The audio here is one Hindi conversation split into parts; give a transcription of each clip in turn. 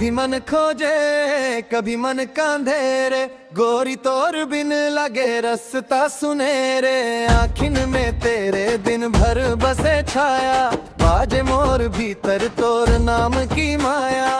कभी मन खोजे कभी मन कांधे रे, गोरी तोर बिन लगे रास्ता सुनेरे। आँखिन में तेरे दिन भर बसे छाया, बाजे मोर भीतर तोर नाम की माया।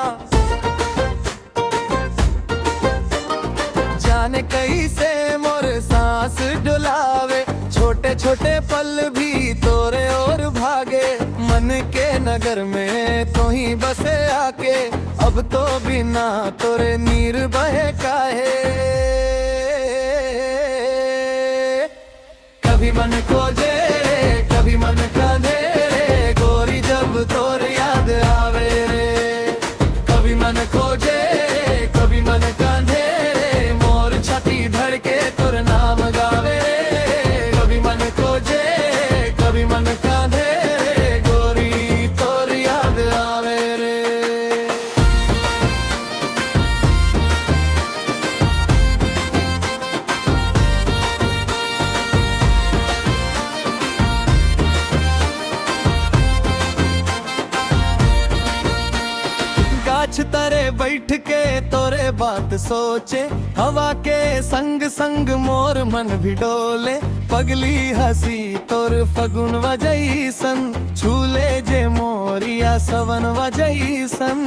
जाने कैसे मोर सांस डुलावे, छोटे छोटे पल भी तोरे और भागे। मन के नगर में तो ही बसे आके, अब तो बिना तोरे नीर बहे काहे। कभी मन खोजे कभी मन कांधे रे, गोरी जब तोर याद आवे रे। कभी मन खोजे कभी मन कांधे रे, मोर छाती धड़के तोर नाम गावे रे। कभी मन खोजे कभी मन कांधे रे, गोरी तोर याद आवे रे। गाछ तरे बैठ के तोरे बात सोचे, हवा के संग संग मोर मन भी डोले। पगली हसी तोर फगुन वजैसन, झूले जे मोरिया सवन वजैसन।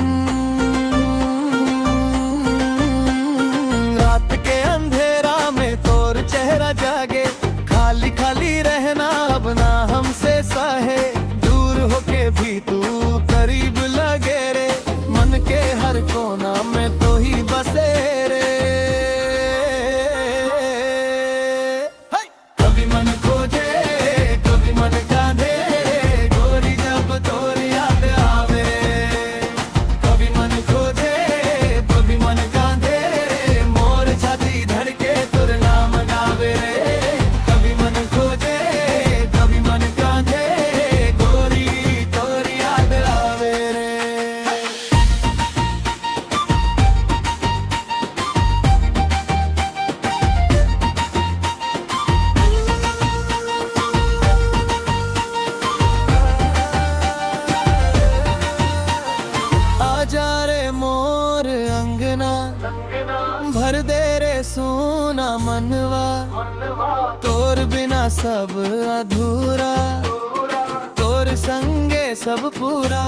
रात के अंधेरा में तोर चेहरा जागे, खाली खाली रहना अब ना हमसे सहे। दूर होके भी तू करीब लगे रे, मन के हर कोना में तो ही बसे रे। कभी मन खोजे कभी मन कांधे रे, गोरी जब तोर याद आवे। कभी मन खोजे कभी मन कांधे रे, मोर छाती धड़के तोर नाम गावे रे। कभी मन खोजे कभी मन कांधे रे, गोरी तोर याद आवे रे। आजा रे मोर अंगना, भर दे रे सोना मनवा। तोर बिना सब अधूरा, तोर संगे सब पूरा।